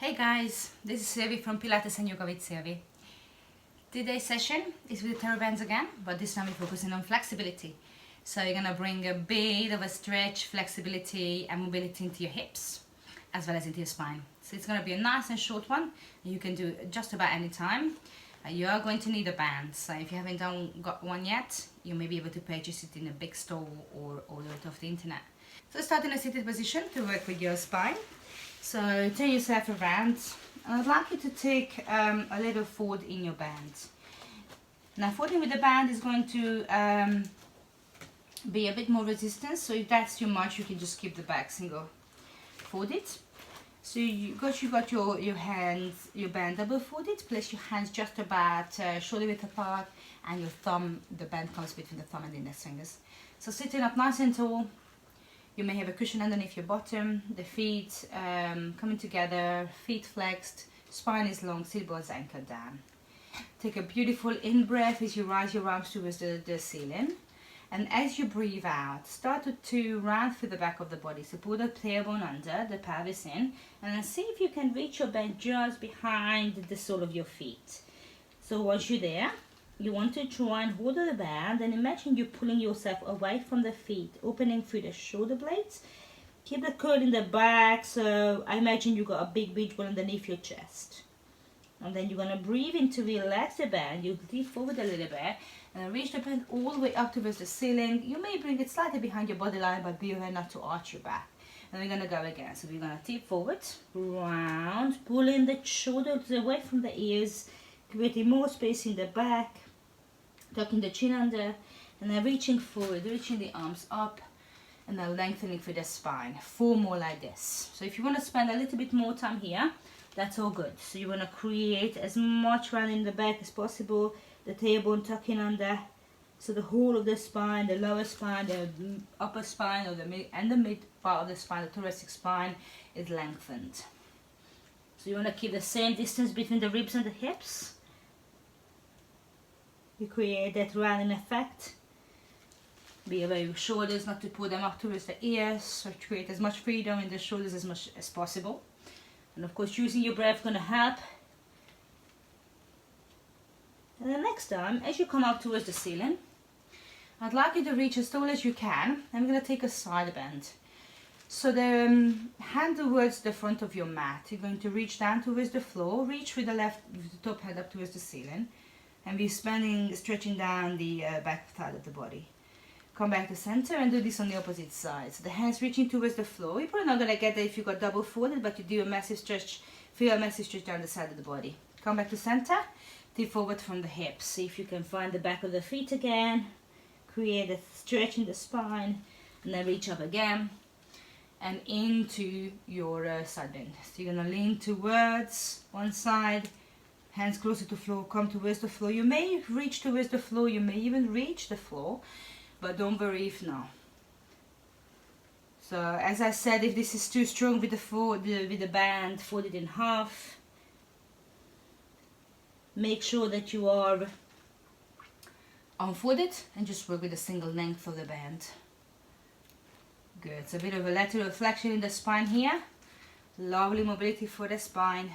Hey guys, this is Silvi from Pilates and Yoga with Silvi. Today's session is with the terror bands again, but this time we're focusing on flexibility. So you're gonna bring a bit of a stretch, flexibility and mobility into your hips, as well as into your spine. So it's gonna be a nice and short one, and you can do it just about any time. You are going to need a band, so if you haven't got one yet, you may be able to purchase it in a big store or order it off the internet. So start in a seated position to work with your spine. So turn yourself around, and I'd like you to take a little forward in your band. Now forwarding with the band is going to be a bit more resistance, so if that's too much you can just keep the back single forwarded. So you got your hands, your band double folded. Place your hands just about shoulder width apart, and your thumb, the band comes between the thumb and the index fingers. So sitting up nice and tall. You may have a cushion underneath your bottom, the feet coming together, feet flexed, spine is long, sit bones anchored down. Take a beautiful in-breath as you rise your arms towards the ceiling. And as you breathe out, start to round through the back of the body. So pull the tailbone under, the pelvis in, and then see if you can reach your band just behind the sole of your feet. So once you're there, you want to try and hold the band and imagine you pulling yourself away from the feet, opening through the shoulder blades. Keep the curl in the back, so I imagine you got a big beach ball underneath your chest. And then you're going to breathe in to relax the band. You lean forward a little bit and reach the band all the way up towards the ceiling. You may bring it slightly behind your body line, but be aware not to arch your back. And we're going to go again. So we're going to tip forward, round, pulling the shoulders away from the ears, creating more space in the back, tucking the chin under, and then reaching forward, reaching the arms up, and then lengthening through the spine. 4 more like this. So if you want to spend a little bit more time here, that's all good. So you want to create as much round in the back as possible, the tailbone tucking under, so the whole of the spine, the lower spine, the upper spine, or the mid part of the spine, the thoracic spine, is lengthened. So you want to keep the same distance between the ribs and the hips. You create that rounding effect. Be aware of your shoulders, not to pull them up towards the ears, so create as much freedom in the shoulders as much as possible. And of course, using your breath is going to help. And the next time, as you come up towards the ceiling, I'd like you to reach as tall as you can. And we're going to take a side bend. So the hand towards the front of your mat. You're going to reach down towards the floor, reach with the left, with the top head up towards the ceiling. And we're stretching down the back side of the body. Come back to center and do this on the opposite side. So the hands reaching towards the floor. You're probably not going to get there if you got double folded, but you do a massive stretch, feel a massive stretch down the side of the body. Come back to center, tip forward from the hips. See if you can find the back of the feet again. Create a stretch in the spine, and then reach up again and into your side bend. So you're going to lean towards one side, hands closer to the floor, come towards the floor. You may reach towards the floor, you may even reach the floor, but don't worry if not. So as I said, if this is too strong with the band, fold it in half. Make sure that you are unfolded and just work with a single length of the band. Good, so a bit of a lateral flexion in the spine here. Lovely mobility for the spine.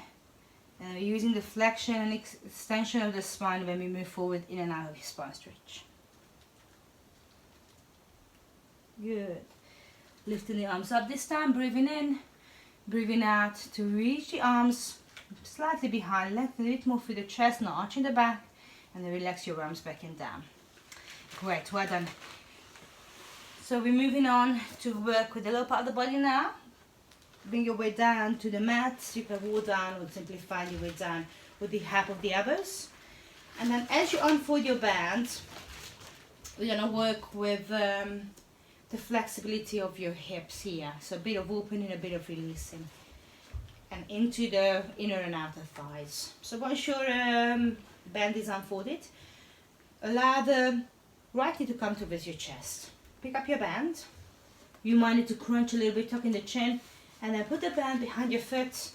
And we're using the flexion and extension of the spine when we move forward in and out of your spine stretch. Good. Lifting the arms up this time, breathing in, breathing out to reach the arms slightly behind, lengthen a bit more through the chest, not arching the back, and then relax your arms back and down. Great, well done. So we're moving on to work with the lower part of the body now. Bring your weight down to the mat. You can hold down or simply find your way down with the help of the elbows. And then as you unfold your band, we're going to work with the flexibility of your hips here. So a bit of opening, a bit of releasing. And into the inner and outer thighs. So once your band is unfolded, allow the right knee to come towards your chest. Pick up your band. You might need to crunch a little bit, tuck in the chin. And then put the band behind your foot.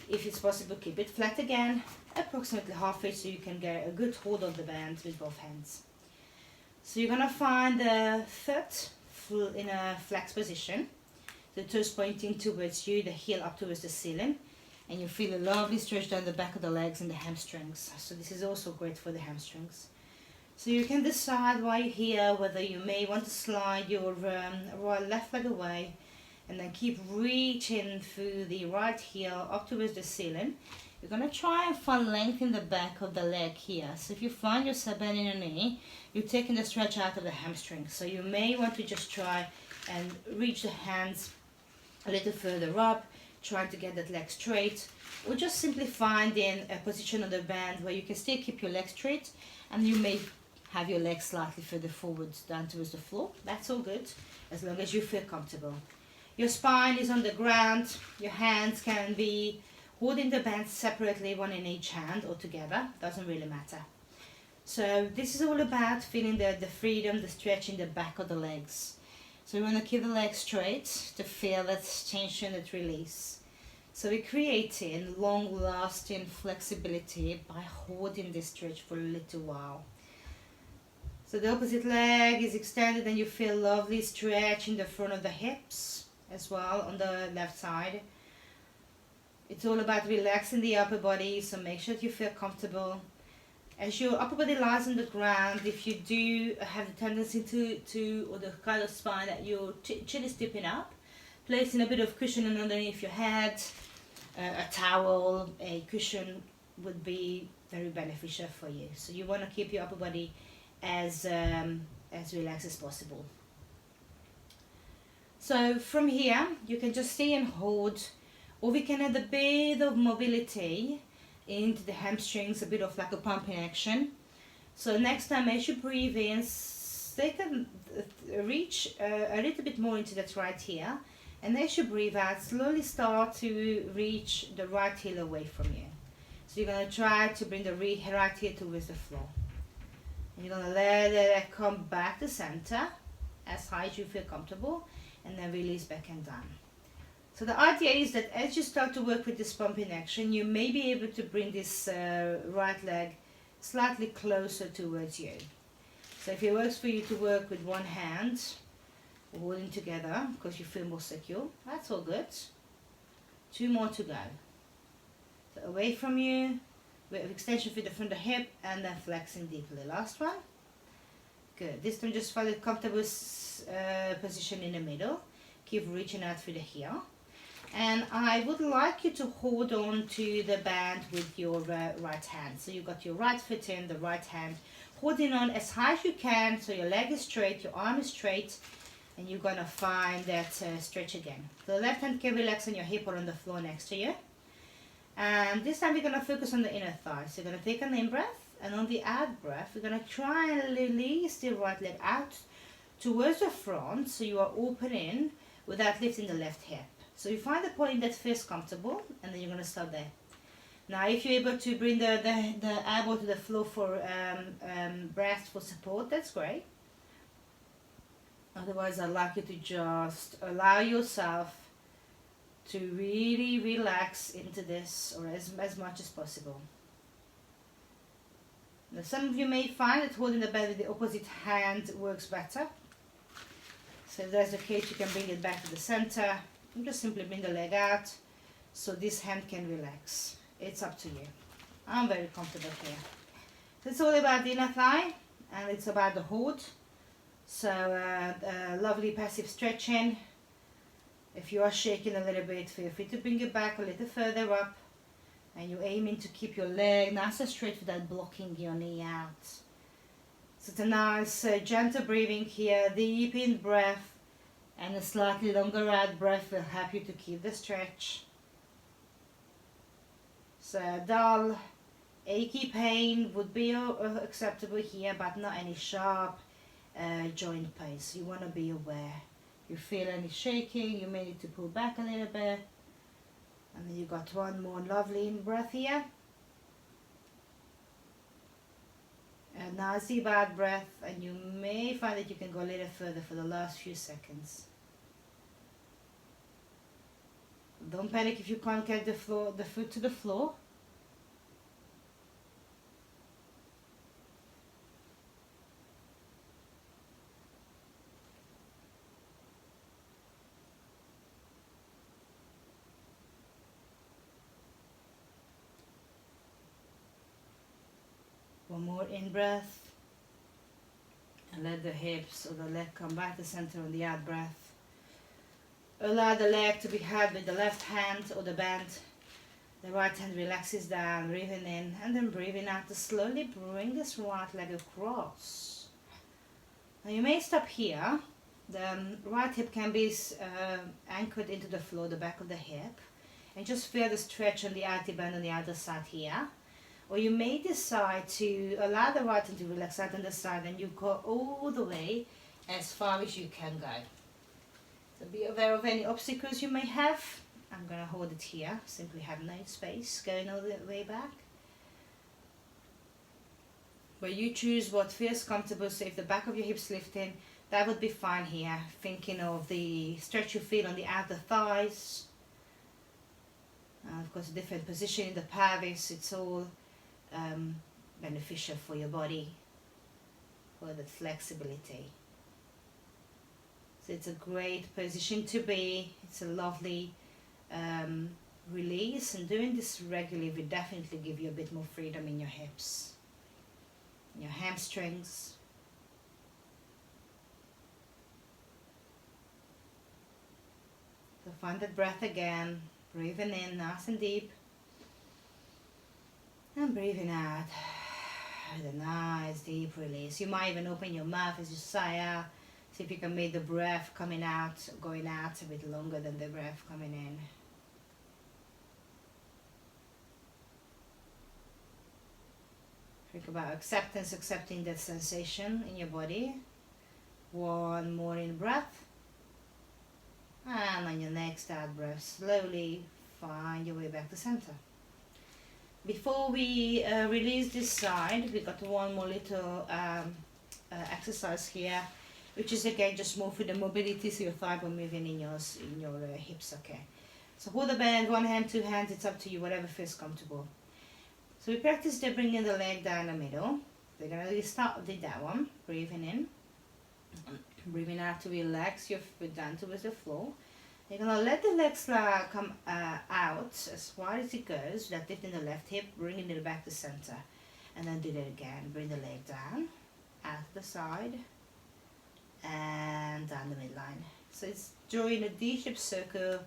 If it's possible, keep it flat again, approximately halfway, so you can get a good hold of the band with both hands. So you're going to find the foot in a flex position, the toes pointing towards you, the heel up towards the ceiling, and you feel a lovely stretch down the back of the legs and the hamstrings. So this is also great for the hamstrings. So you can decide while you're here whether you may want to slide your left leg away and then keep reaching through the right heel up towards the ceiling. You're going to try and find length in the back of the leg here. So if you find yourself bending your knee, you're taking the stretch out of the hamstring. So you may want to just try and reach the hands a little further up, trying to get that leg straight, or just simply finding a position on the band where you can still keep your leg straight and you may have your legs slightly further forwards down towards the floor. That's all good, as long as you feel comfortable. Your spine is on the ground. Your hands can be holding the band separately, one in each hand or together, doesn't really matter. So this is all about feeling the freedom, the stretch in the back of the legs. So we want to keep the legs straight to feel that tension, that release. So we're creating long-lasting flexibility by holding this stretch for a little while. So the opposite leg is extended and you feel lovely stretch in the front of the hips as well on the left side. It's all about relaxing the upper body, so make sure that you feel comfortable. As your upper body lies on the ground, if you do have the tendency or the kind of spine that your chin is tipping up, placing a bit of cushion underneath your head, a towel, a cushion would be very beneficial for you. So you want to keep your upper body as relaxed as possible. So from here, you can just stay and hold, or we can add a bit of mobility into the hamstrings, a bit of like a pumping action. So next time as you breathe in, take reach a little bit more into that right heel, and as you breathe out, slowly start to reach the right heel away from you. So you're going to try to bring the right heel towards the floor. And you're going to let it come back to center as high as you feel comfortable, and then release back and down. So the idea is that as you start to work with this pumping action, you may be able to bring this right leg slightly closer towards you. So if it works for you to work with one hand, holding together because you feel more secure, that's all good. 2 more to go. So away from you, with extension through the front of the hip, and then flexing deeply. Last one. Good. This time just find a comfortable position in the middle. Keep reaching out through the heel. And I would like you to hold on to the band with your right hand. So you've got your right foot in, the right hand, holding on as high as you can so your leg is straight, your arm is straight, and you're going to find that stretch again. The left hand can relax on your hip or on the floor next to you. And this time we're going to focus on the inner thigh. So you're going to take an in-breath, and on the out-breath, we're going to try and release the right leg out towards the front so you are opening without lifting the left hip. So you find the point that feels comfortable, and then you're going to stop there. Now if you're able to bring the elbow to the floor for breath for support, that's great. Otherwise I'd like you to just allow yourself to really relax into this, or as much as possible. Now some of you may find that holding the bed with the opposite hand works better. So if that's the case, you can bring it back to the center. And just simply bring the leg out so this hand can relax. It's up to you. I'm very comfortable here. So it's all about the inner thigh, and it's about the hold. So lovely passive stretching. If you are shaking a little bit, feel free to bring it back a little further up, and you're aiming to keep your leg nice and straight without blocking your knee out. So it's a nice gentle breathing here, deep in breath, and a slightly longer out breath will help you to keep the stretch. So dull, achy pain would be acceptable here, but not any sharp joint pain. So you want to be aware. You feel any shaking, you may need to pull back a little bit. And then you got one more lovely in breath here. A nice deep out breath, and you may find that you can go a little further for the last few seconds. Don't panic if you can't get the foot to the floor. One more in breath. And let the hips or the leg come back to center on the out breath. Allow the leg to be held with the left hand or the band. The right hand relaxes down, breathing in and then breathing out to slowly bring this right leg across. Now you may stop here. The right hip can be anchored into the floor, the back of the hip, and just feel the stretch on the outer band on the other side here. Or you may decide to allow the right hand to relax out on the side and you go all the way as far as you can go. So be aware of any obstacles you may have. I'm going to hold it here, simply have no space going all the way back. But you choose what feels comfortable, so if the back of your hips lifting, that would be fine here. Thinking of the stretch you feel on the outer thighs. Of course, a different position in the pelvis, it's all beneficial for your body, for the flexibility. So it's a great position to be. It's a lovely release, and doing this regularly will definitely give you a bit more freedom in your hips, your hamstrings. So find that breath again, breathing in nice and deep, and breathing out with a nice deep release. You might even open your mouth as you sigh out. See if you can make the breath coming out, going out a bit longer than the breath coming in. Think about acceptance, accepting that sensation in your body. One more in breath. And on your next out breath, slowly find your way back to center. Before we release this side, we got one more little exercise here, which is again just more for the mobility, so your thigh bone moving in your hips. Okay. So hold the band, one hand, two hands. It's up to you, whatever feels comfortable. So we practice the bringing the leg down the middle. We're gonna really start with that one. Breathing in, breathing out to relax your foot down towards the floor. You're gonna let the legs come out as wide as it goes, without lifting the left hip, bringing it back to center. And then do that again. Bring the leg down, out to the side, and down the midline. So it's drawing a D-shaped circle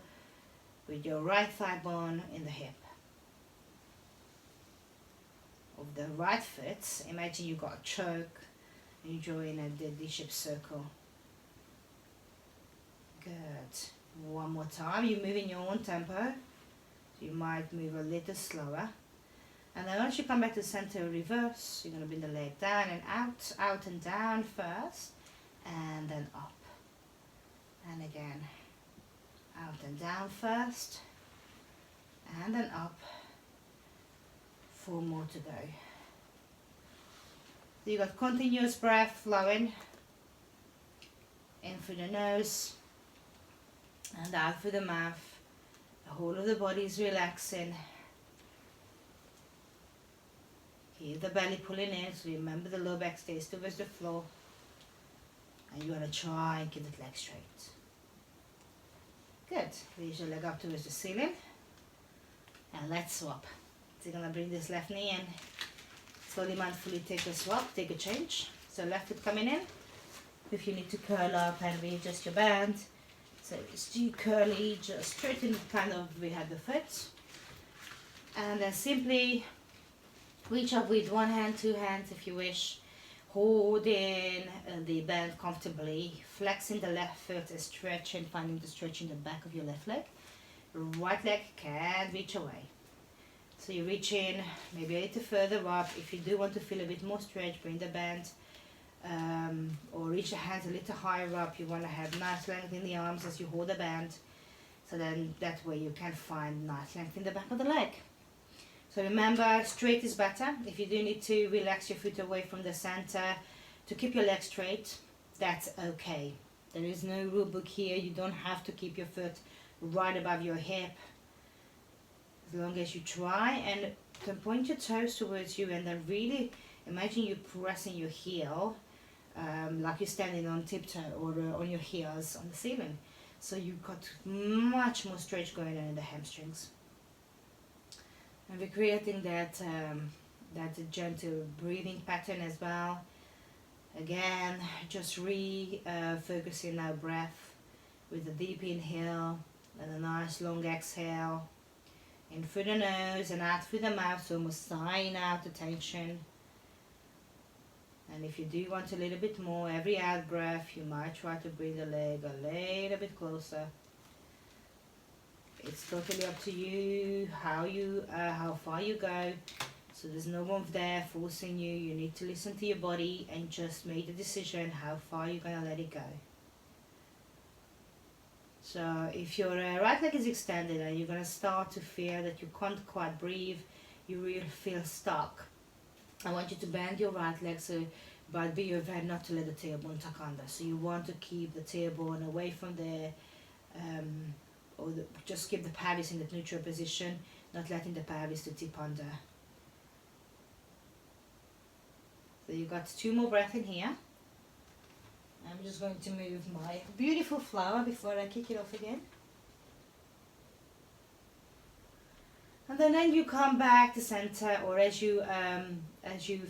with your right thigh bone in the hip of the right foot. Imagine you got a choke and you're drawing a D-shaped circle. Good. One more time. You move in your own tempo. So you might move a little slower. And then once you come back to the center, reverse. You're going to bring the leg down and out, out and down first, and then up. And again, out and down first, and then up. 4 more to go. So you got continuous breath flowing in through the nose and out through the mouth. The whole of the body is relaxing. Keep the belly pulling in, so remember the low back stays towards the floor. And you want to try and keep the leg straight. Good. Raise your leg up towards the ceiling. And let's swap. So you're going to bring this left knee in. Slowly, mindfully take a swap, take a change. So left foot coming in. If you need to curl up and readjust your band. So just do curly, just straighten kind of behind the foot. And then simply reach up with one hand, two hands if you wish. Holding the band comfortably. Flexing the left foot and stretching, finding the stretch in the back of your left leg. Right leg can reach away. So you reach in, maybe a little further up. If you do want to feel a bit more stretch, bring the band or reach the hands a little higher up. You want to have nice length in the arms as you hold the band. So then that way you can find nice length in the back of the leg. So remember, straight is better. If you do need to relax your foot away from the center to keep your leg straight, that's okay. There is no rule book here. You don't have to keep your foot right above your hip. As long as you try and can point your toes towards you, and then really imagine you pressing your heel like you're standing on tiptoe or on your heels on the ceiling. So you've got much more stretch going on in the hamstrings. And we're creating that That's a gentle breathing pattern as well. Again, just focusing our breath with a deep inhale and a nice long exhale. In through the nose and out through the mouth, so almost sighing out the tension. And if you do want a little bit more, every out breath, you might try to bring the leg a little bit closer. It's totally up to you how far you go. So there's no one there forcing you. You need to listen to your body and just make the decision how far you're gonna let it go. So if your right leg is extended and you're gonna start to feel that you can't quite breathe, you really feel stuck, I want you to bend your right leg, but be aware not to let the tailbone tuck under. So you want to keep the tailbone away from there, just keep the pelvis in the neutral position, not letting the pelvis to tip under. So you got 2 more breaths in here. I'm just going to move my beautiful flower before I kick it off again. And then you come back to center, or as you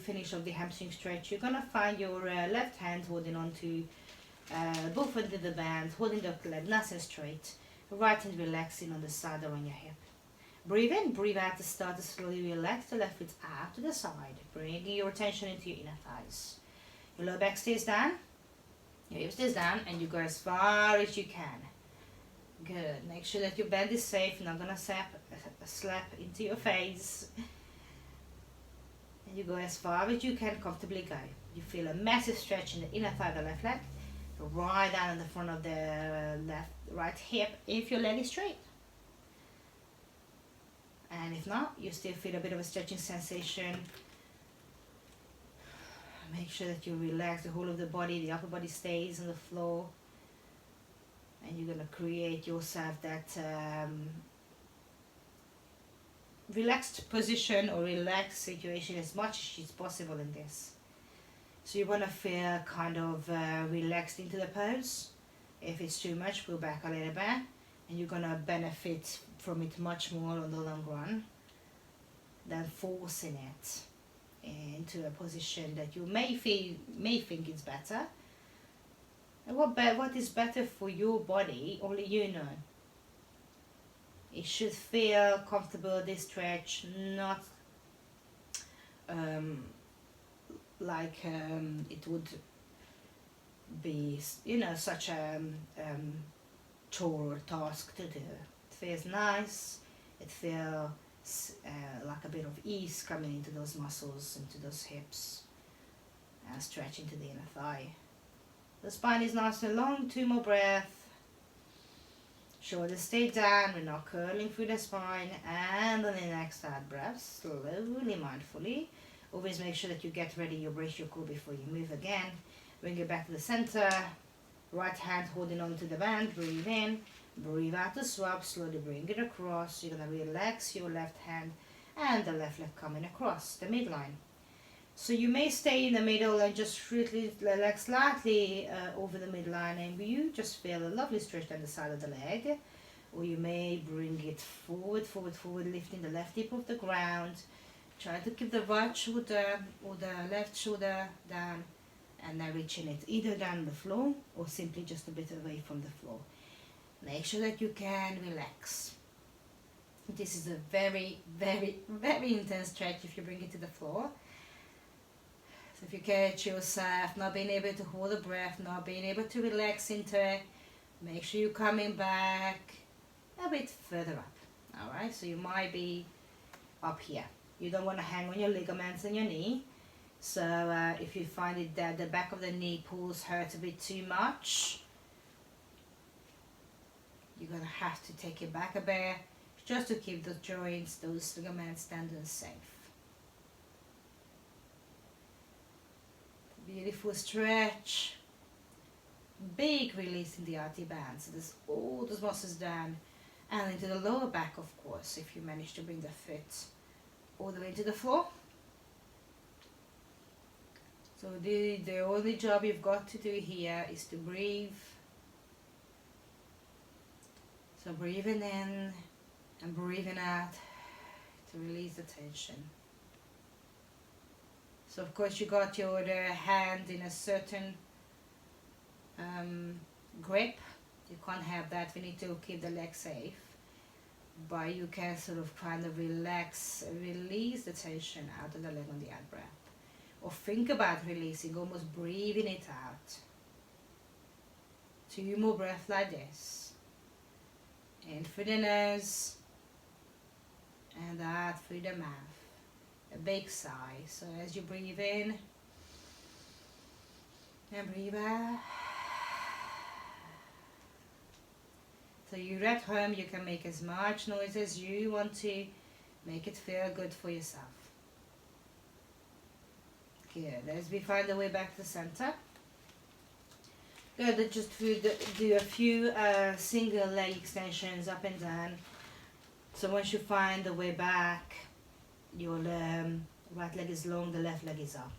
finish off the hamstring stretch, you're gonna find your left hand holding on to both ends of the band, holding the leg nice and straight. Right hand relaxing on the side or on your hip. Breathe in, breathe out to start to slowly relax the left foot out to the side, bringing your attention into your inner thighs. Your lower back stays down, your hip stays down, and you go as far as you can. Good. Make sure that your bend is safe, not gonna slap into your face. And you go as far as you can comfortably go. You feel a massive stretch in the inner thigh of the left leg. Go right down in the front of the right hip if your leg is straight. And if not, you still feel a bit of a stretching sensation. Make sure that you relax the whole of the body, the upper body stays on the floor. And you're going to create yourself that relaxed position or relaxed situation as much as possible in this. So you want to feel kind of relaxed into the pose. If it's too much, pull back a little bit. And you're going to benefit from it much more on the long run than forcing it into a position that you may think is better. And what is better for your body, only you know. It should feel comfortable, this stretch, not like it would be, such a chore or task to do. It feels nice, it feels like a bit of ease coming into those muscles, into those hips, and stretching to the inner thigh. The spine is nice and long, 2 more breaths. Shoulders stay down, we're not curling through the spine. And on the next out breath, slowly, mindfully. Always make sure that you get ready, you brace your core before you move again. Bring it back to the center. Right hand holding on to the band, breathe in. Breathe out to swap, slowly bring it across. You're going to relax your left hand and the left leg coming across the midline. So you may stay in the middle and just really relax slightly over the midline, and you just feel a lovely stretch down the side of the leg. Or you may bring it forward, lifting the left hip off the ground. Try to keep the right shoulder or the left shoulder down, and then reaching it either down the floor or simply just a bit away from the floor. Make sure that you can relax. This is a very, very, very intense stretch if you bring it to the floor. So if you catch yourself not being able to hold the breath, not being able to relax into it, make sure you're coming back a bit further up. Alright, so you might be up here. You don't want to hang on your ligaments in your knee. So if you find it that the back of the knee pulls hurt a bit too much, you're going to have to take it back a bit just to keep the joints, those ligaments, tendons safe. Beautiful stretch. Big release in the RT band. So there's all those muscles down and into the lower back, of course, if you manage to bring the foot all the way to the floor. So the only job you've got to do here is to breathe. So breathing in and breathing out to release the tension. So of course you got your hand in a certain grip. You can't have that. We need to keep the leg safe. But you can sort of kind of relax, release the tension out of the leg on the out breath. Or think about releasing, almost breathing it out. 2 more breaths like this. In through the nose and out through the mouth. A big sigh. So as you breathe in and breathe out. So you're at home, you can make as much noise as you want to. Make it feel good for yourself. Good. As we find the way back to center. Good. Just do a few single leg extensions up and down. So once you find the way back, your right leg is long, the left leg is up.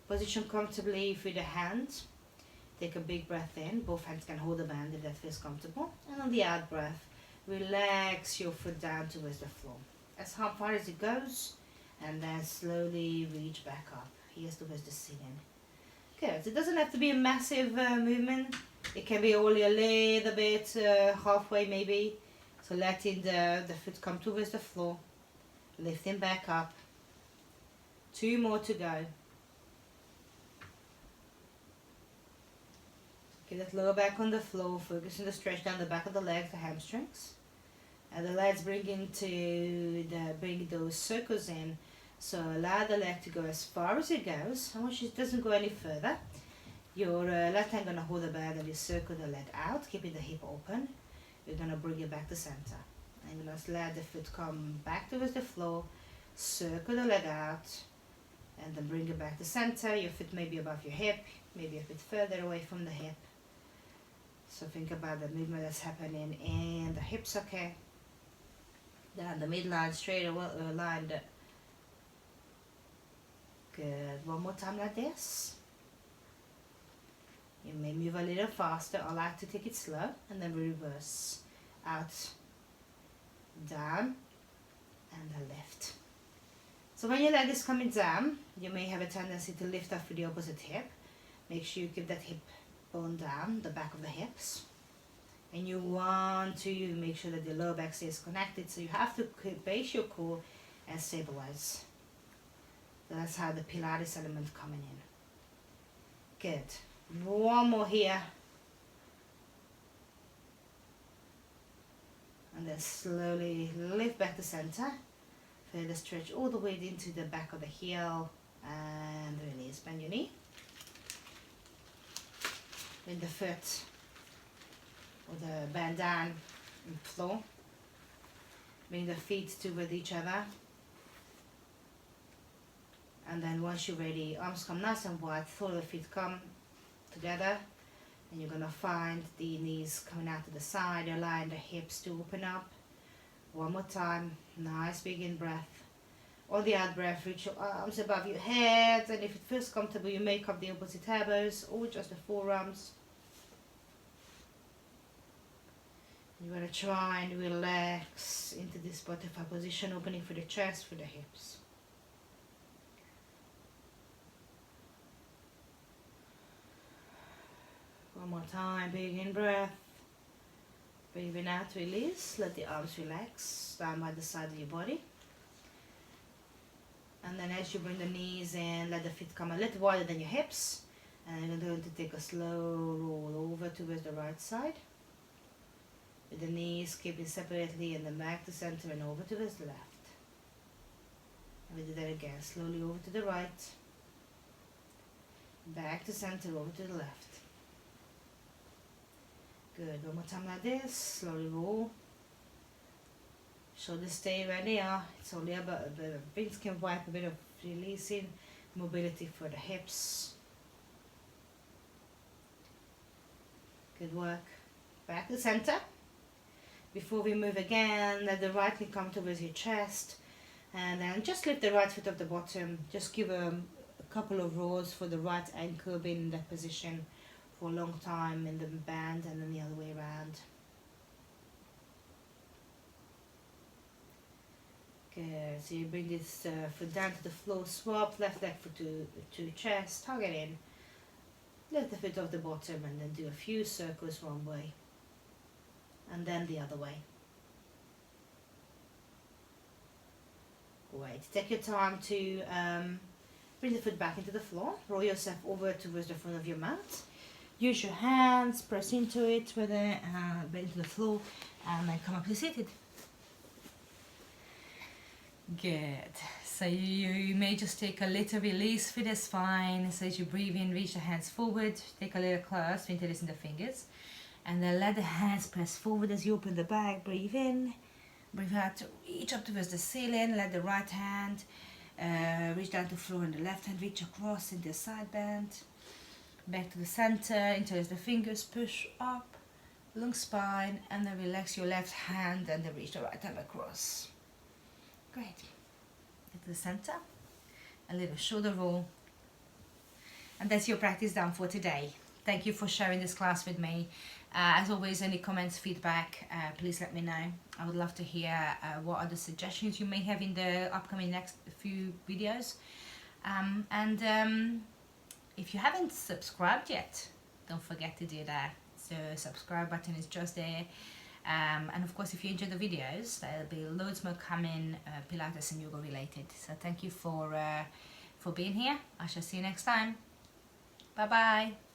Position comfortably through the hands. Take a big breath in. Both hands can hold the band if that feels comfortable. And on the out breath, relax your foot down towards the floor. As far as it goes. And then slowly reach back up. Here's towards the ceiling. Good. It doesn't have to be a massive movement. It can be only a little bit, halfway maybe. So letting the foot come towards the floor. Lifting back up. 2 more to go. Get that lower back on the floor, focus on the stretch down the back of the legs, the hamstrings. And the legs bring those circles in. So allow the leg to go as far as it goes. And once it doesn't go any further, your left hand gonna hold the band and you circle the leg out, keeping the hip open. You're gonna bring it back to center. And you're gonna let the foot come back towards the floor, circle the leg out, and then bring it back to center. Your foot may be above your hip, maybe a bit further away from the hip. So think about the movement that's happening in the hips, okay? Down the midline, straight line. Good. One more time like this. You may move a little faster. I like to take it slow and then reverse. Out, down, and the lift. So when your leg is coming down, you may have a tendency to lift up with the opposite hip. Make sure you keep that hip bone down, the back of the hips. And you want to make sure that the lower back stays connected, so you have to base your core and stabilize. So that's how the Pilates element coming in. Good. One more here. And then slowly lift back to center. Feel the stretch all the way into the back of the heel and release. Bend your knee. With the foot or the bend down and floor. Bring the feet toward each other. And then once you're ready, arms come nice and wide, full of the feet come together. And you're gonna find the knees coming out to the side, allowing the hips to open up. One more time, nice big in breath. On the out breath, reach your arms above your head, and if it feels comfortable, you make up the opposite elbows or just the forearms. You're gonna try and relax into this butterfly position, opening for the chest, for the hips. One more time, big in breath. Breathing out, release. Let the arms relax down by the side of your body. And then as you bring the knees in, let the feet come a little wider than your hips. And you're going to take a slow roll over towards the right side. With the knees keeping separately and then back to center and over towards the left. And we do that again. Slowly over to the right. Back to center, over to the left. Good. One more time like this. Slowly roll. Shoulders stay where they are. It's only about the wings can wipe a bit of releasing mobility for the hips. Good work. Back to center. Before we move again, let the right knee come towards your chest. And then just lift the right foot off the bottom. Just give a couple of rolls for the right ankle being in that position for a long time in the band, and then the other way around. Good. So you bring this foot down to the floor, swap left leg foot to chest, hug it in, lift the foot off the bottom, and then do a few circles one way and then the other way. Great. Take your time to bring the foot back into the floor, roll yourself over towards the front of your mat. Use your hands, press into it, into the floor, and then come up to seated. Good. So you may just take a little release through the spine. So as you breathe in, reach the hands forward, take a little clasp, interlacing the fingers, and then let the hands press forward as you open the back. Breathe in, breathe out to reach up towards the ceiling. Let the right hand reach down to the floor, and the left hand reach across into a side bend. Back to the center, interlace the fingers, push up, long spine, and then relax your left hand and then reach the right hand across. Great. Get to the center, a little shoulder roll. And that's your practice done for today. Thank you for sharing this class with me. As always, any comments, feedback, please let me know. I would love to hear what other suggestions you may have in the upcoming next few videos. If you haven't subscribed yet, don't forget to do that. So subscribe button is just there. And of course, if you enjoy the videos, there'll be loads more coming, Pilates and yoga related. So thank you for being here. I shall see you next time. Bye bye.